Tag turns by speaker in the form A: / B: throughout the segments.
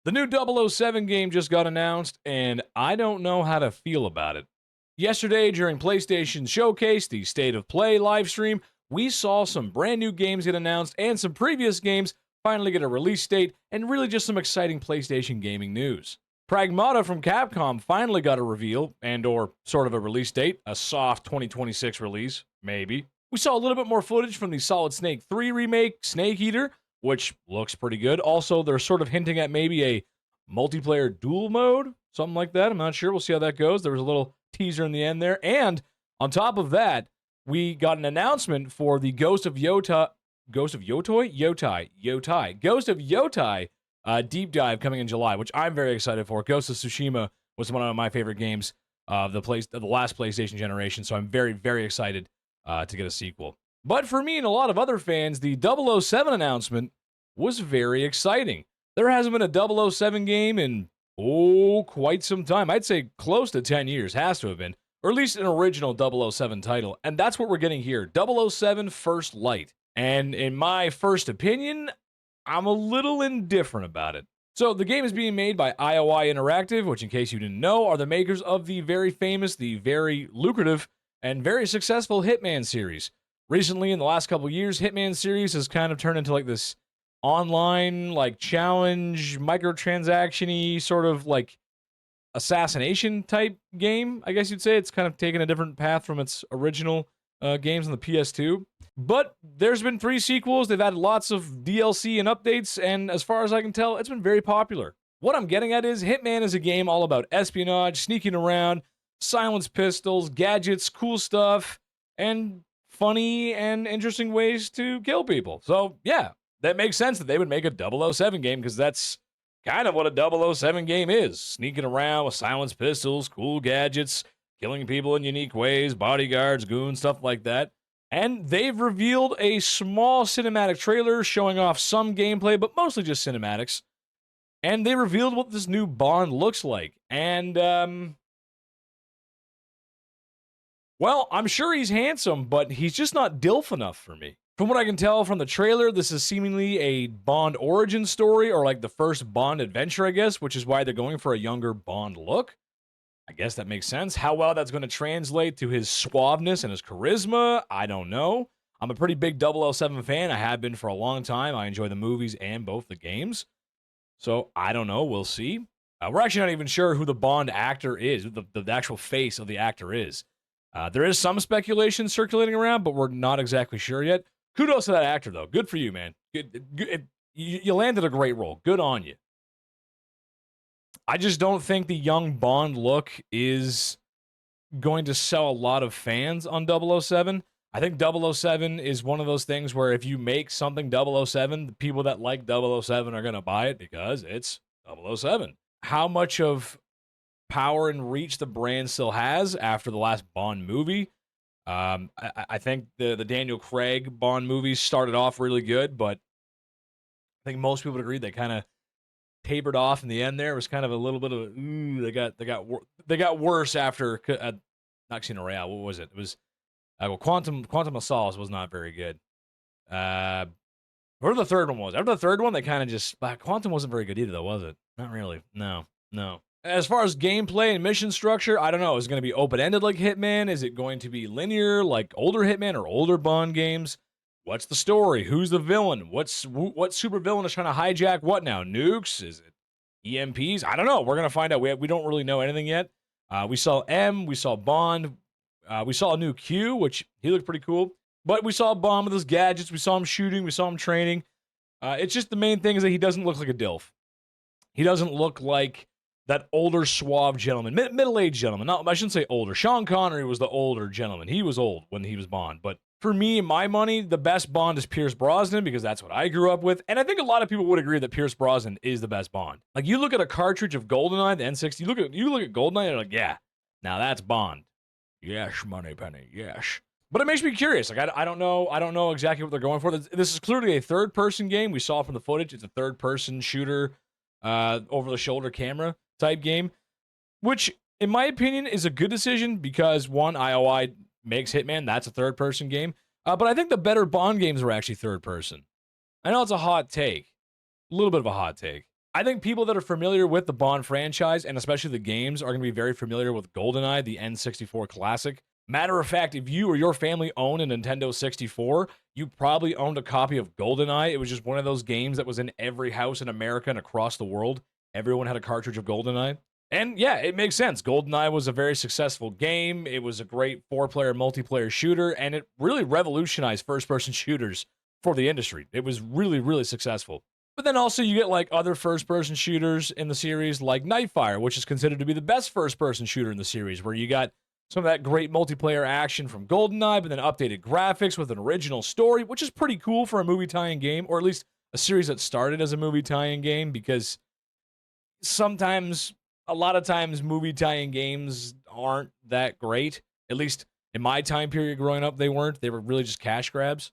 A: The new 007 game just got announced, and I don't know how to feel about it. Yesterday, during PlayStation Showcase, the State of Play live stream, we saw some brand new games get announced and some previous games finally get a release date, and really just some exciting PlayStation gaming news. Pragmata from Capcom finally got a reveal and or sort of a release date, a soft 2026 release, maybe. We saw a little bit more footage from the Solid Snake 3 remake, Snake Eater, which looks pretty good. Also, they're sort of hinting at maybe a multiplayer duel mode, something like that. I'm not sure. We'll see how that goes. There was a little teaser in the end there. And on top of that, we got an announcement for the Ghost of Yotai deep dive coming in July, which I'm very excited for. Ghost of Tsushima was one of my favorite games of the last PlayStation generation, so I'm very, very excited to get a sequel. But for me and a lot of other fans, the 007 announcement was very exciting. There hasn't been a 007 game in, quite some time. I'd say close to 10 years, has to have been. Or at least an original 007 title. And that's what we're getting here. 007 First Light. And in my first opinion, I'm a little indifferent about it. So the game is being made by IOI Interactive, which in case you didn't know, are the makers of the very famous, the very lucrative, and very successful Hitman series. Recently, in the last couple years, Hitman series has kind of turned into like this online, like challenge, microtransaction-y sort of like assassination type game, I guess you'd say. It's kind of taken a different path from its original games on the PS2. But there's been 3 sequels. They've added lots of DLC and updates, and as far as I can tell, it's been very popular. What I'm getting at is Hitman is a game all about espionage, sneaking around, silenced pistols, gadgets, cool stuff, and funny and interesting ways to kill people. So, yeah, that makes sense that they would make a 007 game, because that's kind of what a 007 game is. Sneaking around with silenced pistols, cool gadgets, killing people in unique ways, bodyguards, goons, stuff like that. And they've revealed a small cinematic trailer showing off some gameplay, but mostly just cinematics. And they revealed what this new Bond looks like. And, well, I'm sure he's handsome, but he's just not DILF enough for me. From what I can tell from the trailer, this is seemingly a Bond origin story, or like the first Bond adventure, I guess, which is why they're going for a younger Bond look. I guess that makes sense. How well that's going to translate to his suaveness and his charisma, I don't know. I'm a pretty big 007 fan. I have been for a long time. I enjoy the movies and both the games. So, I don't know. We'll see. We're actually not even sure who the Bond actor is, the actual face of the actor is. There is some speculation circulating around, but we're not exactly sure yet. Kudos to that actor, though. Good for you, man. Good, you landed a great role. Good on you. I just don't think the young Bond look is going to sell a lot of fans on 007. I think 007 is one of those things where if you make something 007, the people that like 007 are going to buy it because it's 007. How much of power and reach the brand still has after the last Bond movie? I think the Daniel Craig Bond movies started off really good, but I think most people would agree they kind of tapered off in the end. There it was kind of a little bit of they got worse after not Casino Royale. What was it? It was Quantum of Solace was not very good. Whatever the third one was. After the third one, they kind of just Quantum wasn't very good either, though, was it? Not really. No. As far as gameplay and mission structure, I don't know. Is it going to be open-ended like Hitman? Is it going to be linear like older Hitman or older Bond games? What's the story? Who's the villain? What super villain is trying to hijack what now? Nukes? Is it EMPs? I don't know. We're going to find out. We don't really know anything yet. We saw M. We saw Bond. We saw a new Q, which he looked pretty cool. But we saw Bond with his gadgets. We saw him shooting. We saw him training. It's just the main thing is that he doesn't look like a DILF. He doesn't look like that older, suave gentleman. Middle-aged gentleman. No, I shouldn't say older. Sean Connery was the older gentleman. He was old when he was Bond. But for me, my money, the best Bond is Pierce Brosnan because that's what I grew up with. And I think a lot of people would agree that Pierce Brosnan is the best Bond. Like, you look at a cartridge of GoldenEye, the N60, you look at GoldenEye, and you're like, yeah, now that's Bond. Yes, Moneypenny, yes. But it makes me curious. Like, I don't know exactly what they're going for. This is clearly a third-person game. We saw from the footage, it's a third-person shooter, over-the-shoulder camera type game, which, in my opinion, is a good decision because, one, IOI makes Hitman. That's a third-person game. But I think the better Bond games were actually third-person. I know it's a hot take. A little bit of a hot take. I think people that are familiar with the Bond franchise, and especially the games, are going to be very familiar with GoldenEye, the N64 classic. Matter of fact, if you or your family own a Nintendo 64, you probably owned a copy of GoldenEye. It was just one of those games that was in every house in America and across the world. Everyone had a cartridge of GoldenEye. And yeah, it makes sense. GoldenEye was a very successful game. It was a great 4-player multiplayer shooter, and it really revolutionized first-person shooters for the industry. It was really, really successful. But then also you get like other first-person shooters in the series like Nightfire, which is considered to be the best first-person shooter in the series, where you got some of that great multiplayer action from GoldenEye, but then updated graphics with an original story, which is pretty cool for a movie tie-in game, or at least a series that started as a movie tie-in game, because a lot of times movie tie-in games aren't that great. At least in my time period growing up, they weren't. They were really just cash grabs.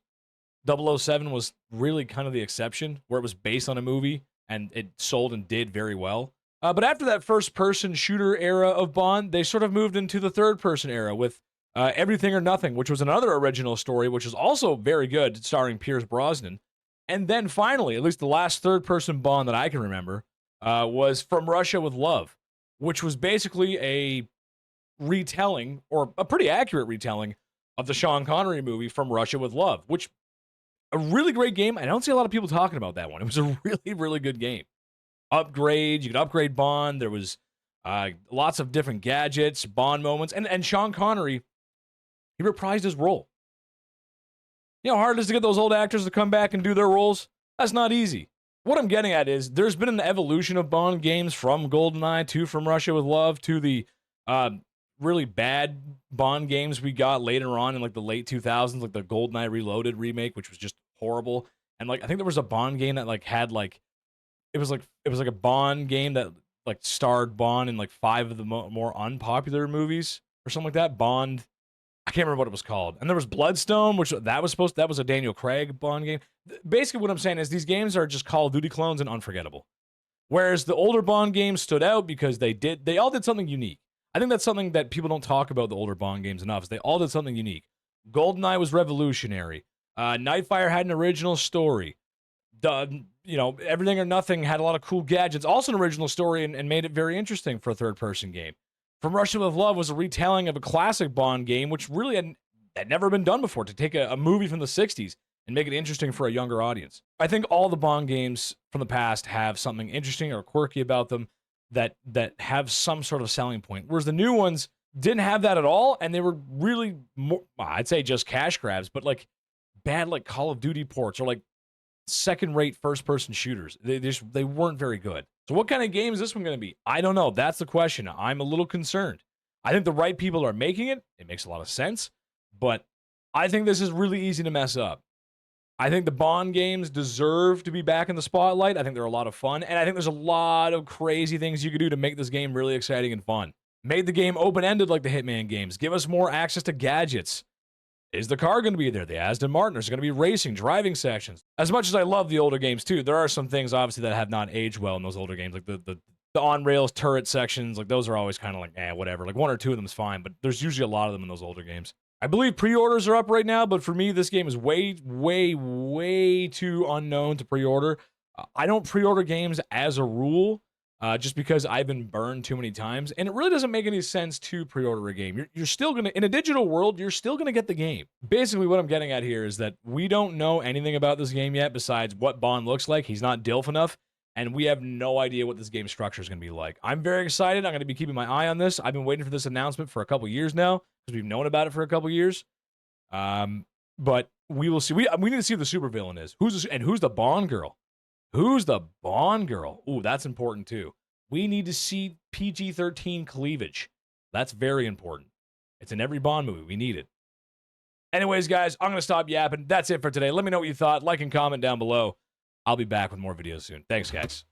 A: 007 was really kind of the exception, where it was based on a movie and it sold and did very well. But after that first-person shooter era of Bond, they sort of moved into the third-person era with Everything or Nothing, which was another original story, which is also very good, starring Pierce Brosnan. And then finally, at least the last third-person Bond that I can remember, was From Russia with Love, which was basically a retelling, or a pretty accurate retelling, of the Sean Connery movie From Russia with Love, which a really great game. I don't see a lot of people talking about that one. It was a really, really good game. Upgrade, you could upgrade Bond. There was lots of different gadgets, Bond moments, and Sean Connery, he reprised his role. You know how hard it is to get those old actors to come back and do their roles? That's not easy. What I'm getting at is there's been an evolution of Bond games from GoldenEye to From Russia with Love to the really bad Bond games we got later on in like the late 2000s, like the GoldenEye Reloaded remake, which was just horrible. And like I think there was a Bond game that like had like it was like a Bond game that like starred Bond in like 5 of the more unpopular movies or something like that. Bond, I can't remember what it was called. And there was Bloodstone, which that was a Daniel Craig Bond game. Basically what I'm saying is these games are just Call of Duty clones and unforgettable. Whereas the older Bond games stood out because they all did something unique. I think that's something that people don't talk about the older Bond games enough, is they all did something unique. GoldenEye was revolutionary. Nightfire had an original story. Everything or Nothing had a lot of cool gadgets, also an original story, and made it very interesting for a third-person game. From Russia with Love was a retelling of a classic Bond game, which really had never been done before, to take a movie from the 60s and make it interesting for a younger audience. I think all the Bond games from the past have something interesting or quirky about them that have some sort of selling point, whereas the new ones didn't have that at all, and they were really more, I'd say just cash grabs, but like bad like Call of Duty ports or like second-rate first-person shooters. They weren't very good. So what kind of game is this one going to be? I don't know. That's the question. I'm a little concerned. I think the right people are making it. It makes a lot of sense, but I think this is really easy to mess up. I think the Bond games deserve to be back in the spotlight. I think they're a lot of fun, and I think there's a lot of crazy things you could do to make this game really exciting and fun. Made the game open-ended like the Hitman games. Give us more access to gadgets. Is the car going to be there? The Aston Martin. There's going to be racing, driving sections. As much as I love the older games too, there are some things obviously that have not aged well in those older games, like the on-rails turret sections. Like those are always kind of like, whatever. Like 1 or 2 of them is fine, but there's usually a lot of them in those older games. I believe pre-orders are up right now, but for me, this game is way, way, way too unknown to pre-order. I don't pre-order games as a rule, just because I've been burned too many times, and it really doesn't make any sense to pre-order a game. You're still gonna, in a digital world, you're still gonna get the game. Basically, what I'm getting at here is that we don't know anything about this game yet besides what Bond looks like. He's not DILF enough, and we have no idea what this game structure is gonna be like. I'm very excited. I'm gonna be keeping my eye on this. I've been waiting for this announcement for a couple years now, because we've known about it for a couple years. But we will see. We need to see who the supervillain is. Who's the Bond girl? Who's the Bond girl? Ooh, that's important too. We need to see PG-13 cleavage. That's very important. It's in every Bond movie. We need it. Anyways, guys, I'm going to stop yapping. That's it for today. Let me know what you thought. Like and comment down below. I'll be back with more videos soon. Thanks, guys.